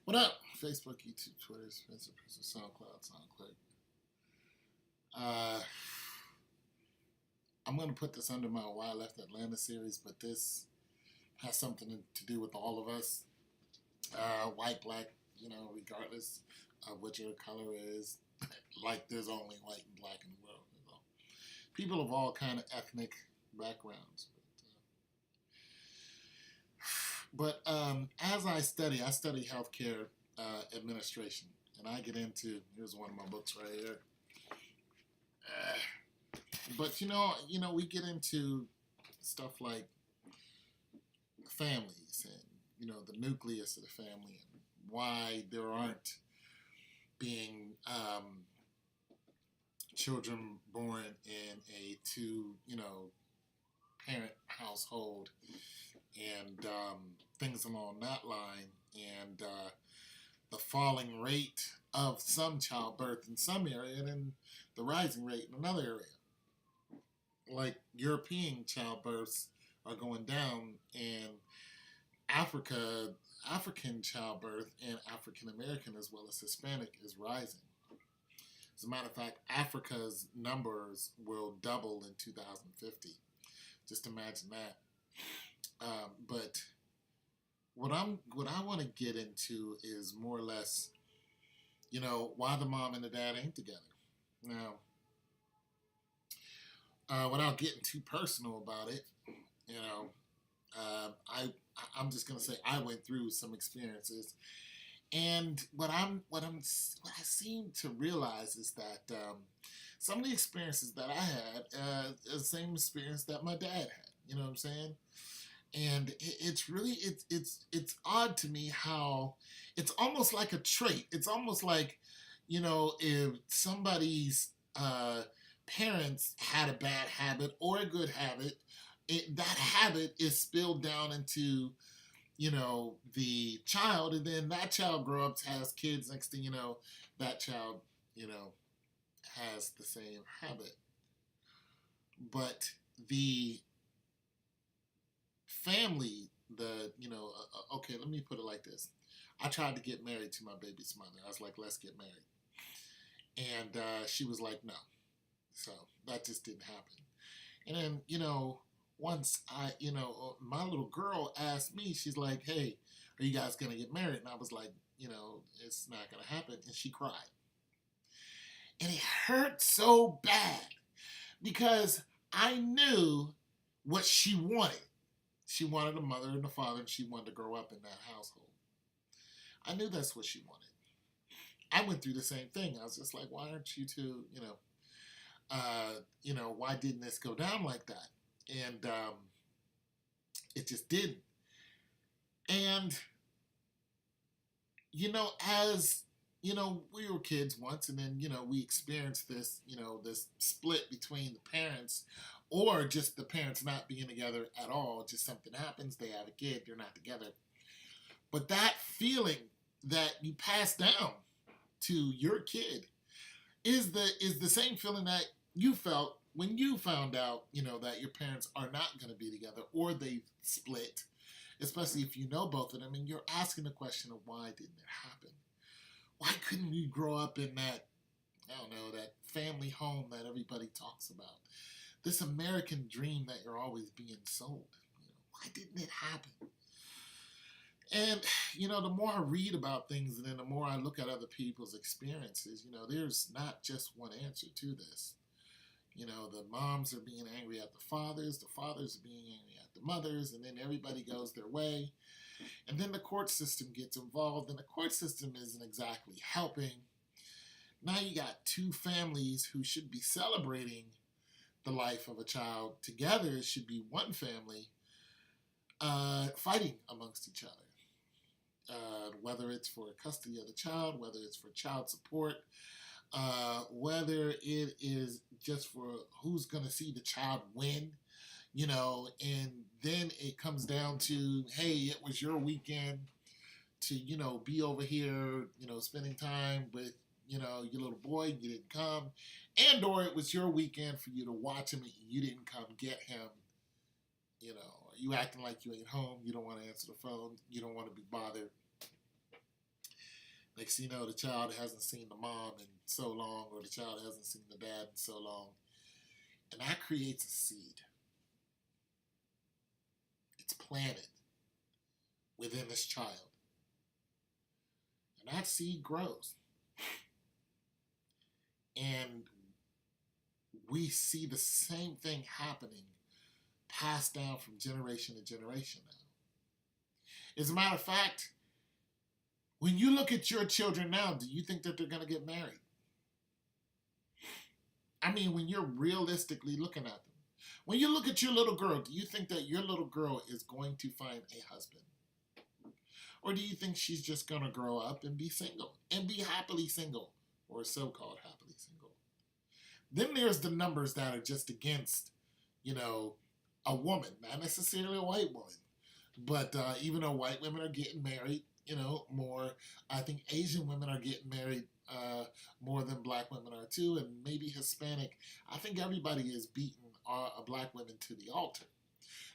What up? Facebook, YouTube, Twitter, Spencer, SoundCloud, SoundClick. Uh, I'm going to put this under my Why I Left Atlanta series, but this has something to do with all of us. White, black, regardless of what your color is. Like there's only white and black in the world. People of all kind of ethnic backgrounds. But as I study healthcare administration, and I get into here's one of my books right here. But we get into stuff like families and the nucleus of the family and why there aren't being children born in a two parent household and things along that line and the falling rate of some childbirth in some area and then the rising rate in another area. Like European childbirths are going down and African childbirth and African American as well as Hispanic is rising. As a matter of fact, Africa's numbers will double in 2050. Just imagine that. But what I want to get into is more or less, why the mom and the dad ain't together. Now, without getting too personal about it, I'm just gonna say I went through some experiences, and what I seem to realize is that some of the experiences that I had, the same experience that my dad had. You know what I'm saying? And it's really it's odd to me how it's almost like a trait. It's almost like if somebody's parents had a bad habit or a good habit, that habit is spilled down into the child, and then that child grow up, has kids. Next thing you know, that child has the same habit. But the family, okay, let me put it like this. I tried to get married to my baby's mother. I was like, let's get married. And she was like, no. So that just didn't happen. And then, once my little girl asked me, she's like, hey, are you guys going to get married? And I was like, it's not going to happen. And she cried. And it hurt so bad because I knew what she wanted. She wanted a mother and a father, and she wanted to grow up in that household. I knew that's what she wanted. I went through the same thing. I was just like, why aren't you two, why didn't this go down like that? And it just didn't. And, as, we were kids once, and then, we experienced this, this split between the parents, or just the parents not being together at all. Just something happens, they have a kid, they're not together. But that feeling that you pass down to your kid is the same feeling that you felt when you found out, that your parents are not going to be together or they split, especially if you know both of them, and you're asking the question of why didn't it happen? Why couldn't we grow up in that, I don't know, that family home that everybody talks about? This American dream that you're always being sold. Why didn't it happen? And, the more I read about things and then the more I look at other people's experiences, there's not just one answer to this. The moms are being angry at the fathers are being angry at the mothers, and then everybody goes their way. And then the court system gets involved, and the court system isn't exactly helping. Now you got two families who should be celebrating the life of a child together. It should be one family fighting amongst each other. Whether it's for custody of the child, whether it's for child support, whether it is just for who's going to see the child win, and then it comes down to, hey, it was your weekend to, be over here, spending time with, your little boy, and you didn't come, and or it was your weekend for you to watch him and you didn't come get him, you acting like you ain't home, you don't want to answer the phone, you don't want to be bothered. Next thing you know, the child hasn't seen the mom in so long, or the child hasn't seen the dad in so long. And that creates a seed. It's planted within this child. And that seed grows. And we see the same thing happening, passed down from generation to generation now. As a matter of fact, when you look at your children now, do you think that they're going to get married? I mean, when you're realistically looking at them. When you look at your little girl, do you think that your little girl is going to find a husband? Or do you think she's just going to grow up and be single and be happily single, or so-called happily single? Then there's the numbers that are just against, a woman, not necessarily a white woman. But even though white women are getting married, more, I think Asian women are getting married more than black women are too, and maybe Hispanic. I think everybody is beating black women to the altar.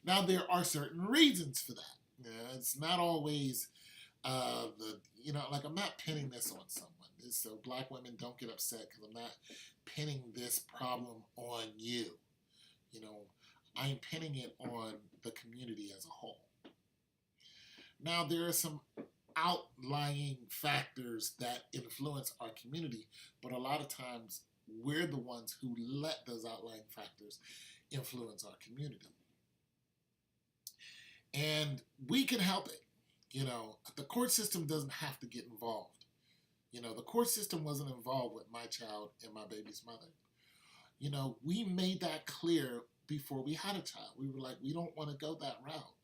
Now, there are certain reasons for that. It's not always like, I'm not pinning this on someone. So black women, don't get upset because I'm not pinning this problem on you. I'm pinning it on the community as a whole. Now, there are some outlying factors that influence our community, but a lot of times we're the ones who let those outlying factors influence our community. And we can help it. The court system doesn't have to get involved. The court system wasn't involved with my child and my baby's mother. We made that clear before we had a child. We were like, we don't want to go that route.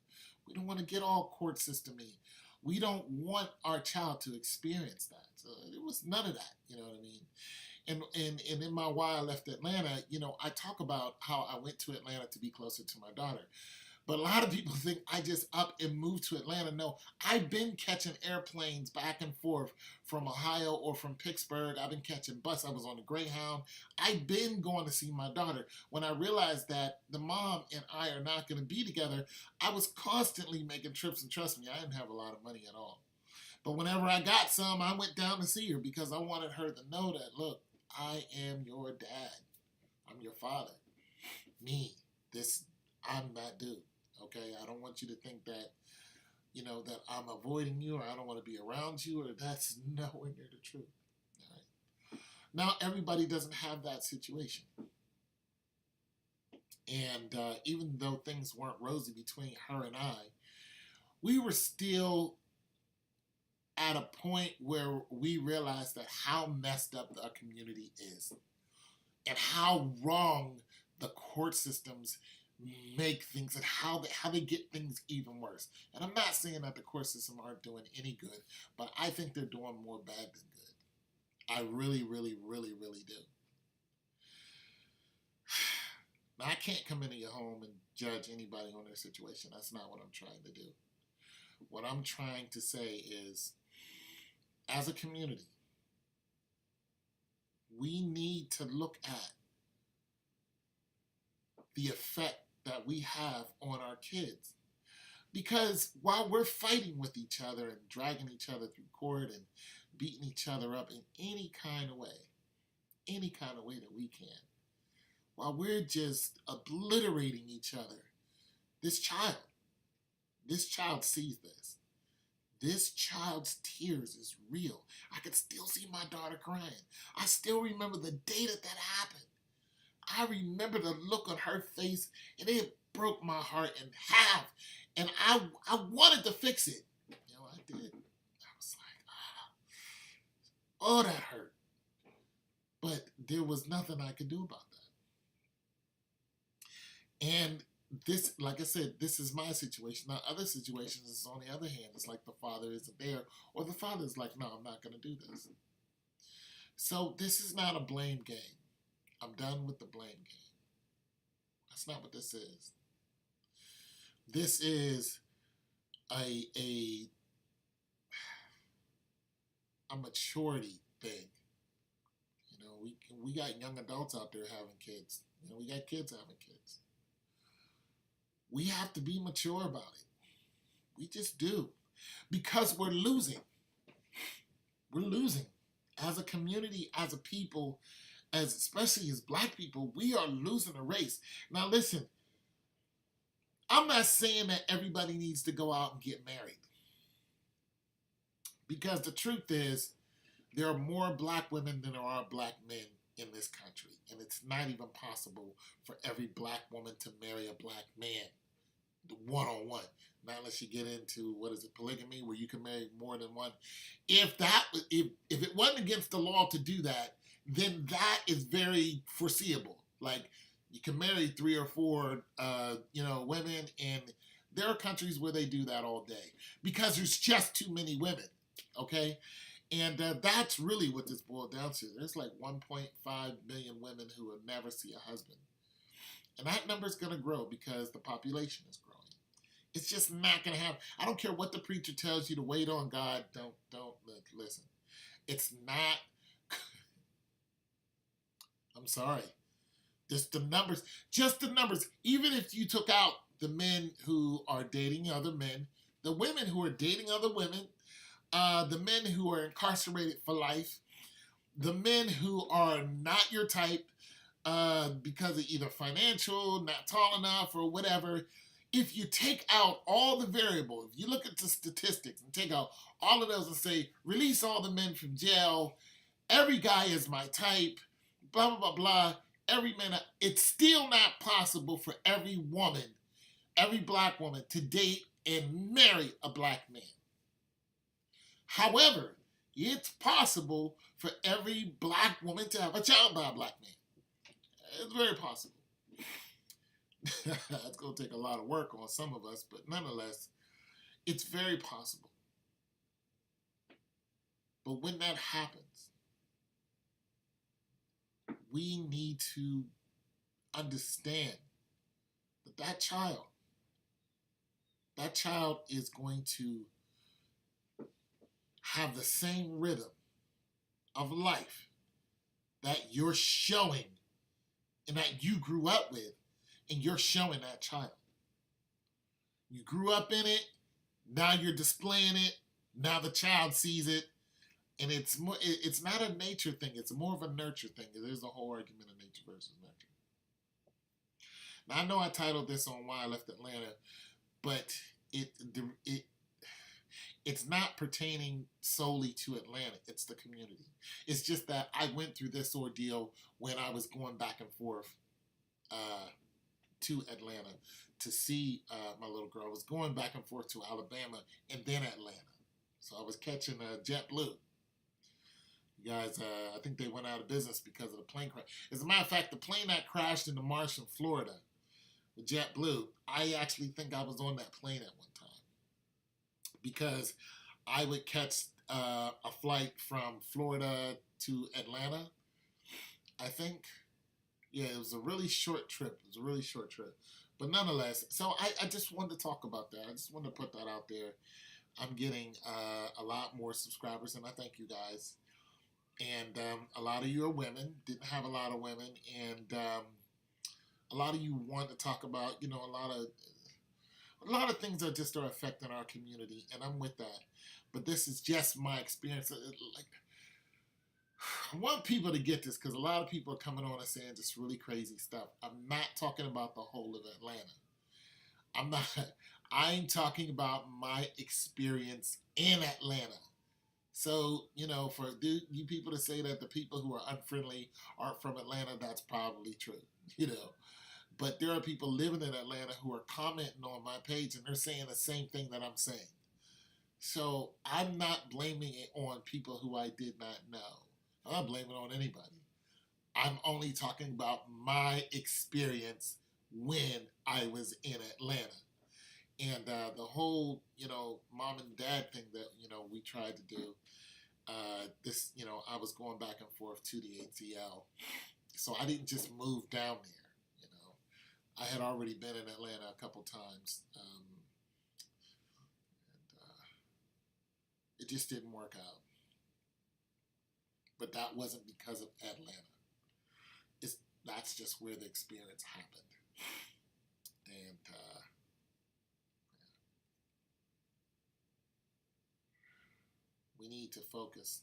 We don't want to get all court system-y. We don't want our child to experience that. So it was none of that, you know what I mean? And in my while I left Atlanta, I talk about how I went to Atlanta to be closer to my daughter. But a lot of people think I just up and moved to Atlanta. No, I've been catching airplanes back and forth from Ohio or from Pittsburgh. I've been catching bus. I was on the Greyhound. I've been going to see my daughter. When I realized that the mom and I are not going to be together, I was constantly making trips. And trust me, I didn't have a lot of money at all. But whenever I got some, I went down to see her because I wanted her to know that, look, I am your dad. I'm your father. I'm that dude. Okay, I don't want you to think that, that I'm avoiding you, or I don't want to be around you, or that's nowhere near the truth. All right. Now, everybody doesn't have that situation. And even though things weren't rosy between her and I, we were still at a point where we realized that how messed up our community is and how wrong the court systems make things and how they get things even worse. And I'm not saying that the court system aren't doing any good, but I think they're doing more bad than good. I really, really, really, really do. Now, I can't come into your home and judge anybody on their situation. That's not what I'm trying to do. What I'm trying to say is, as a community, we need to look at the effect that we have on our kids. Because while we're fighting with each other and dragging each other through court and beating each other up in any kind of way that we can, while we're just obliterating each other, this child sees this. This child's tears is real. I could still see my daughter crying. I still remember the day that happened. I remember the look on her face, and it broke my heart in half. And I wanted to fix it. I did. I was like, oh, that hurt. But there was nothing I could do about that. And this, like I said, this is my situation. Now, other situations is on the other hand. It's like the father isn't there, or the father is like, no, I'm not going to do this. So this is not a blame game. I'm done with the blame game. That's not what this is. This is a maturity thing. We got young adults out there having kids. We got kids having kids. We have to be mature about it. We just do. Because we're losing. We're losing as a community, as a people, as especially as black people. We are losing a race. Now, listen, I'm not saying that everybody needs to go out and get married, because the truth is, there are more black women than there are black men in this country, and it's not even possible for every black woman to marry a black man one-on-one. Not unless you get into, what is it, polygamy, where you can marry more than one. If it wasn't against the law to do that, then that is very foreseeable. Like, you can marry 3 or 4 women, and there are countries where they do that all day because there's just too many women. Okay. And that's really what this boiled down to. There's like 1.5 million women who will never see a husband. And that number is going to grow because the population is growing. It's just not going to happen. I don't care what the preacher tells you to wait on God. Don't listen. It's not. I'm sorry. Just the numbers. Just the numbers. Even if you took out the men who are dating other men, the women who are dating other women, the men who are incarcerated for life, the men who are not your type because of either financial, not tall enough, or whatever. If you take out all the variables, if you look at the statistics and take out all of those and say, release all the men from jail, every guy is my type, blah, blah, blah, blah, every man, it's still not possible for every woman, every black woman, to date and marry a black man. However, it's possible for every black woman to have a child by a black man. It's very possible. It's going to take a lot of work on some of us, but nonetheless, it's very possible. But when that happens, we need to understand that that child is going to have the same rhythm of life that you're showing and that you grew up with, and you're showing that child. You grew up in it, now you're displaying it, now the child sees it, and it's not a nature thing, it's more of a nurture thing. There's a whole argument of nature versus nurture. Now, I know I titled this on Why I Left Atlanta, but it's not pertaining solely to Atlanta. It's the community. It's just that I went through this ordeal when I was going back and forth to Atlanta to see my little girl. I was going back and forth to Alabama and then Atlanta. So I was catching JetBlue. You guys, I think they went out of business because of the plane crash. As a matter of fact, the plane that crashed in the marsh in Florida with JetBlue, I actually think I was on that plane at one time, because I would catch a flight from Florida to Atlanta, I think. Yeah, it was a really short trip. But nonetheless, so I just wanted to talk about that. I just wanted to put that out there. I'm getting a lot more subscribers, and I thank you guys. And a lot of you are women. Didn't have a lot of women. And a lot of you want to talk about, a lot of things that just are affecting our community, and I'm with that. But this is just my experience. Like, I want people to get this, because a lot of people are coming on and saying just really crazy stuff. I'm not talking about the whole of Atlanta. I'm talking about my experience in Atlanta. So, for you people to say that the people who are unfriendly aren't from Atlanta, that's probably true, But there are people living in Atlanta who are commenting on my page, and they're saying the same thing that I'm saying. So I'm not blaming it on people who I did not know. I'm not blaming it on anybody. I'm only talking about my experience when I was in Atlanta. And the whole, mom and dad thing that, we tried to do, I was going back and forth to the ATL. So I didn't just move down there. I had already been in Atlanta a couple times, and it just didn't work out. But that wasn't because of Atlanta. That's just where the experience happened. And we need to focus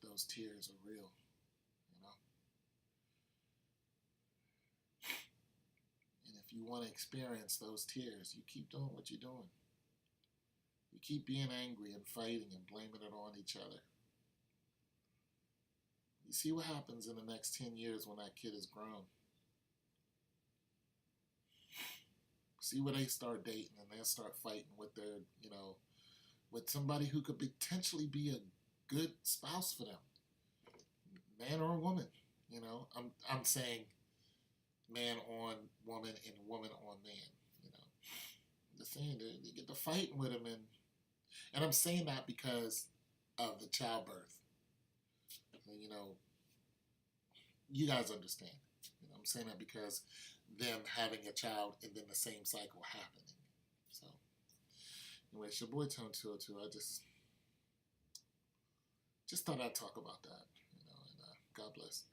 those tears are real, you know. And if you want to experience those tears, you keep doing what you're doing. You keep being angry and fighting and blaming it on each other. You see what happens in the next 10 years when that kid is grown. See where they start dating and they'll start fighting with their, with somebody who could potentially be a good spouse for them, man or woman. I'm saying man on woman and woman on man. I'm just saying they get to fighting with him, and I'm saying that because of the childbirth. You guys understand. I'm saying that because them having a child and then the same cycle happening. So, anyway, it's your boy Tone 202. I just thought I'd talk about that. And God bless.